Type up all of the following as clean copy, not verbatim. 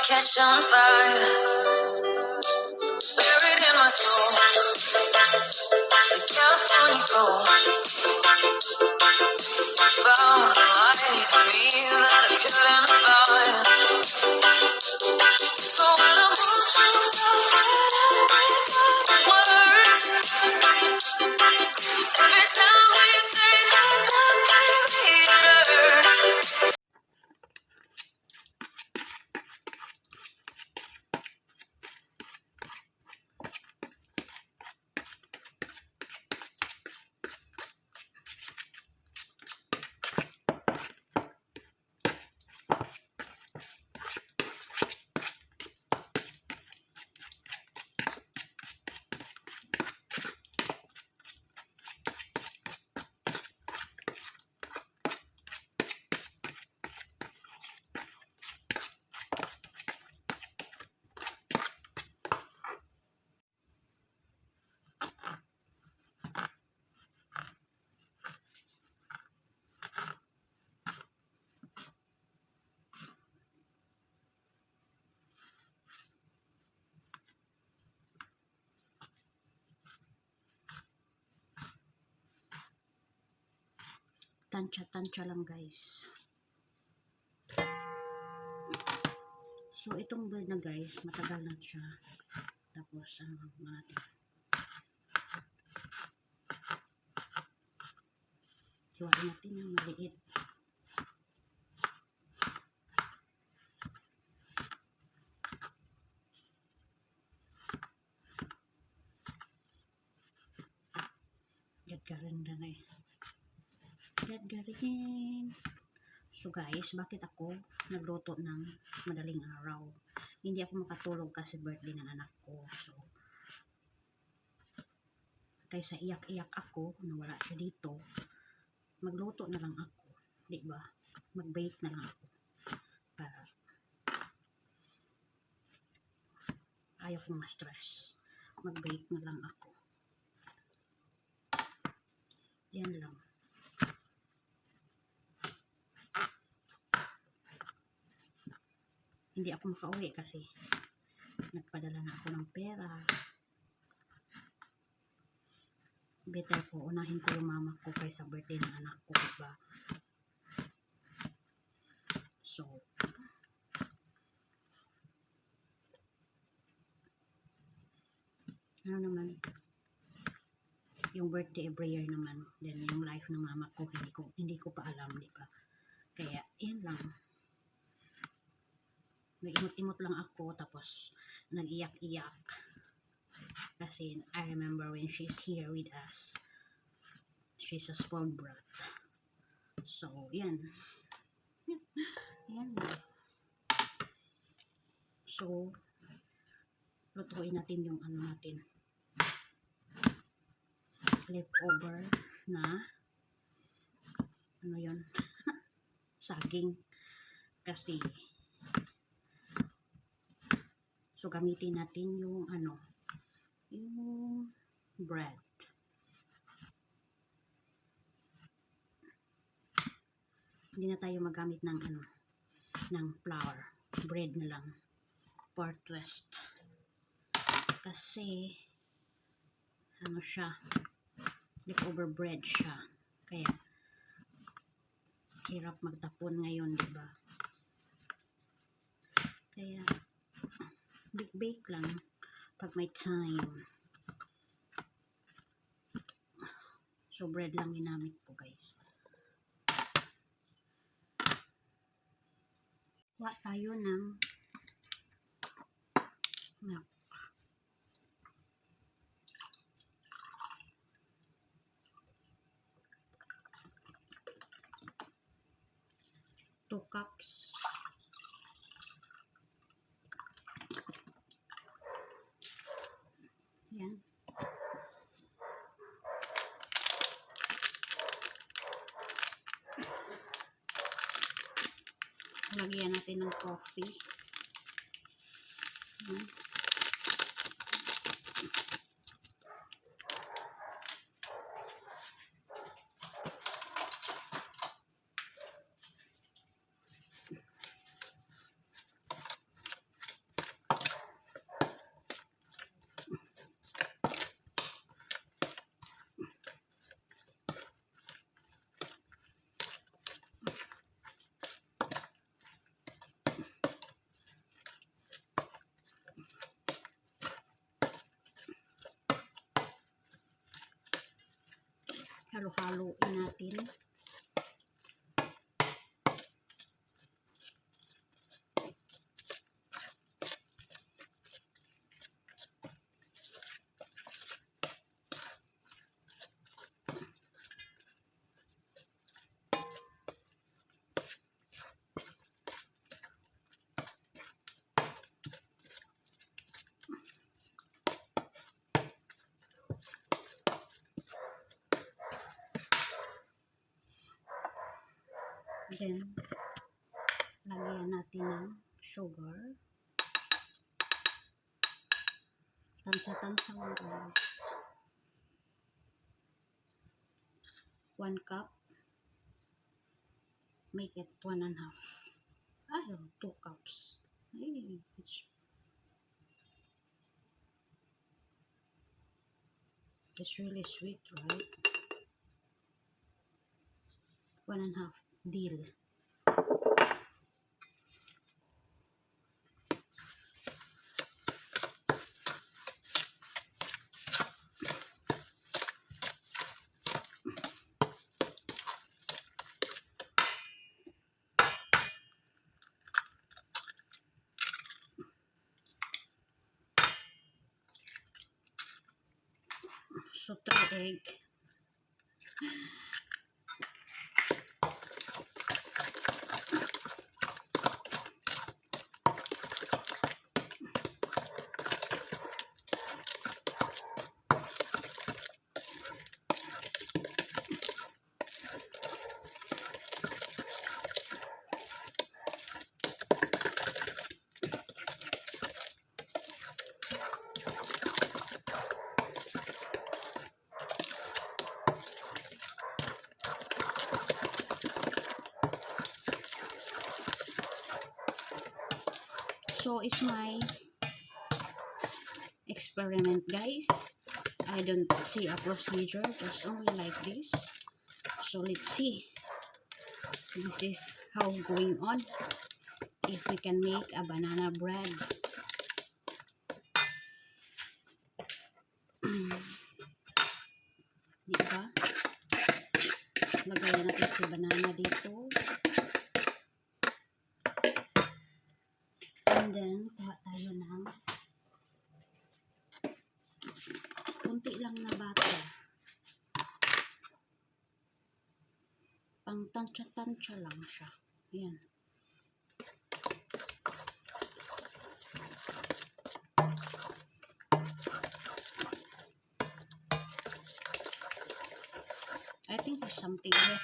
catch on fire. It's buried in my soul. The California gold found a light in me that I couldn't find. So when I hold you with words, every time we say that, baby, it hurts. Tansya lang guys. So itong bread na guys, matagal na siya. Tapos ano natin. Hiwain natin yung maliit. Gadgarin na eh. Gadgarin. So guys, bakit ako nagluto ng madaling araw? Hindi ako makatulog kasi birthday ng anak ko. So, kaysa iyak-iyak ako na wala siya dito, magluto na lang ako. Diba? Mag-bake na lang ako. Para ayaw kong ma-stress. Mag-bake na lang ako. Yan lang. Hindi ako makauwi kasi nagpadala na ako ng pera. Better po, unahin ko yung mama ko kaysa birthday ng anak ko, diba? So, ano naman, yung birthday every year naman, then yung life ng mama ko, hindi ko pa alam, diba? Kaya, yan lang. Nag-imot-imot lang ako, tapos nag-iyak-iyak. Kasi I remember when she's here with us, she's a spoiled brat. So, yan. Yan. So, lutuin natin yung ano natin. Leftover na ano yun? Saging. Kasi so gamitin natin yung ano, yung bread. Hindi na tayo magamit ng ano, ng flour. Bread na lang for twist. Kasi ano siya, leftover bread siya. Kaya hirap magtapon ngayon, diba? Kaya bake lang pag may time. So bread lang ginamit ko guys. Wa tayo ng milk. 2 cups. Yan. Lagyan natin ng coffee. Yan. halo-haloin natin. Then, lagyan natin ng sugar. Tansa-tansa mo guys. 1 cup. Make it 1.5. 2 cups. Hey, it's really sweet, right? 1.5 deal. So 3 egg. So it's my experiment, guys. I don't see a procedure, just only like this. So let's see. This is how going on. If we can make a banana bread. Diba? Lagayan natin si banana dito. And then, kuha tayo ng kunti lang na butter. Pang tansya-tansya lang siya. Ayan. I think there's something wet.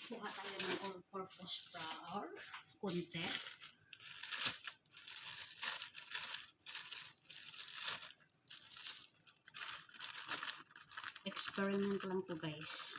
Kuha tayo ng all-purpose flour. Kunti. Experiment lang to guys.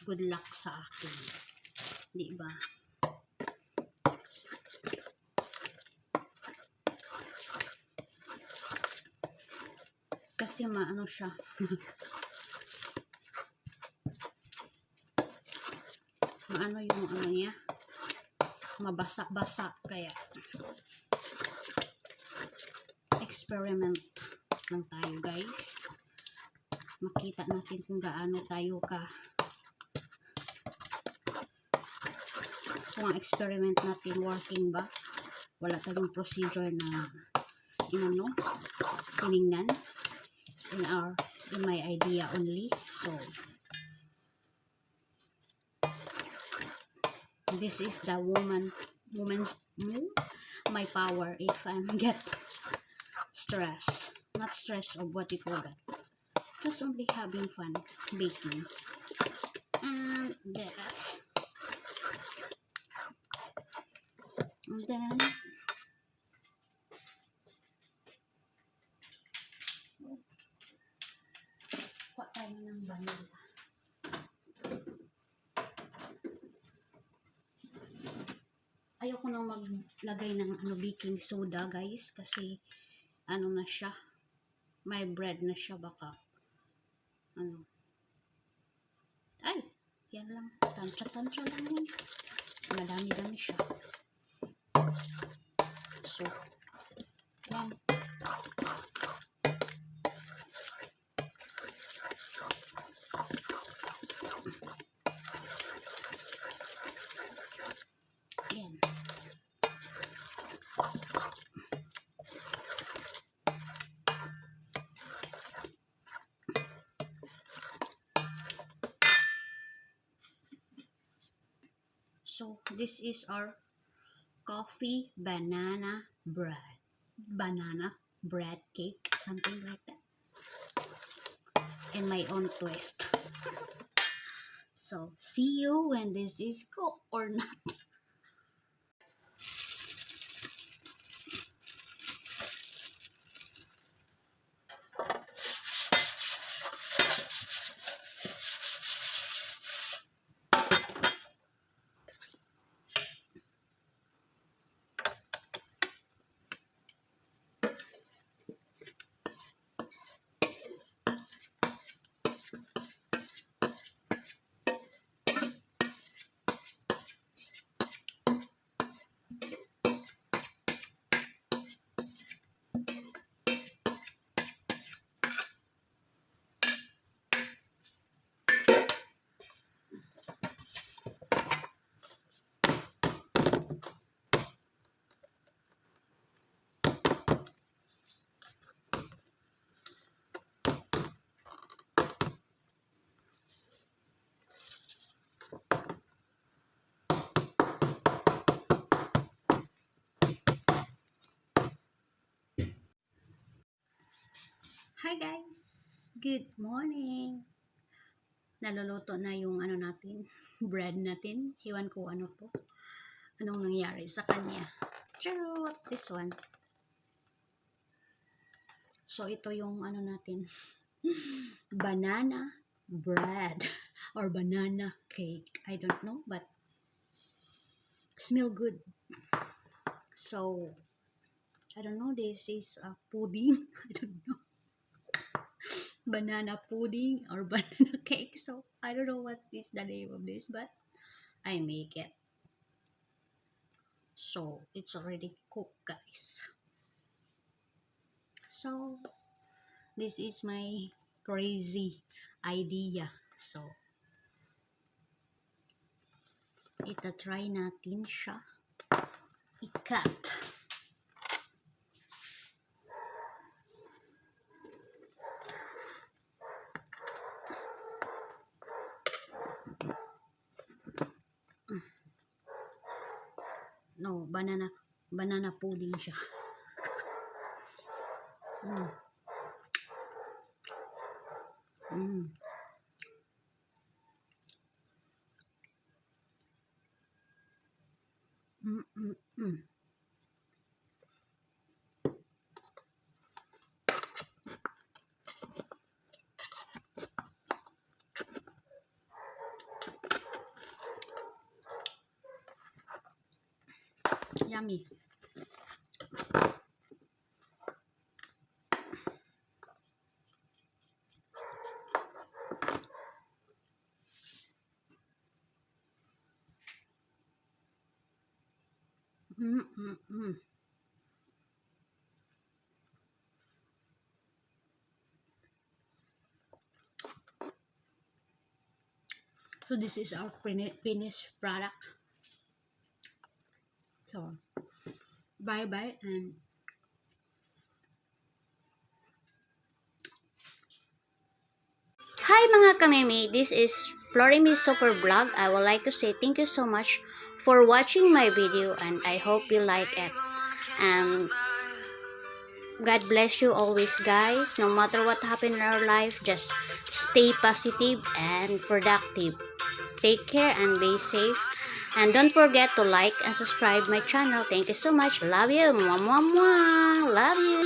Good luck sa akin. Di ba? Kasi maano siya. Maano yung ano niya. Mabasa-basa kaya. Experiment lang tayo guys. Makita natin kung gaano tayo kung ang experiment natin working ba. Wala tayong procedure na tiningnan in my idea only. So this is the woman's move, my power if I'm get stress. Not stress of what you call that. Just only having fun baking. And yes. And then kuha tayo ng vanilla. Ayoko nang maglagay ng baking soda guys kasi na siya, may bread na siya, baka yan lang, tansya lang yun, madami-dami siya. So, yan. Yan. So, this is our coffee banana bread. Banana bread cake, something like that. And my own twist. So, see you when this is cooked or not. Hi guys! Good morning! Naluluto na yung ano natin, bread natin. Iwan ko ano to. Anong nangyari sa kanya. Charot! This one. So, ito yung ano natin. Banana bread. Or banana cake. I don't know, but smell good. So, I don't know. This is a pudding. I don't know. Banana pudding or banana cake. So, I don't know what is the name of this, but I make it. So, it's already cooked, guys. So, this is my crazy idea. So, ita-try natin siya i-cut. No, banana pudding siya. Mm. Mm. Mm, mm, mm. Yummy. Mm, mm, mm. So, this is our finished product. So, bye-bye and hi mga kameme, this is FloreMae Soper vlog. I would like to say thank you so much for watching my video and I hope you like it. And God bless you always guys. No matter what happen in our life, just stay positive and productive. Take care and be safe. And don't forget to like and subscribe my channel. Thank you so much. Love you. Mwah, mwah, mwah. Love you.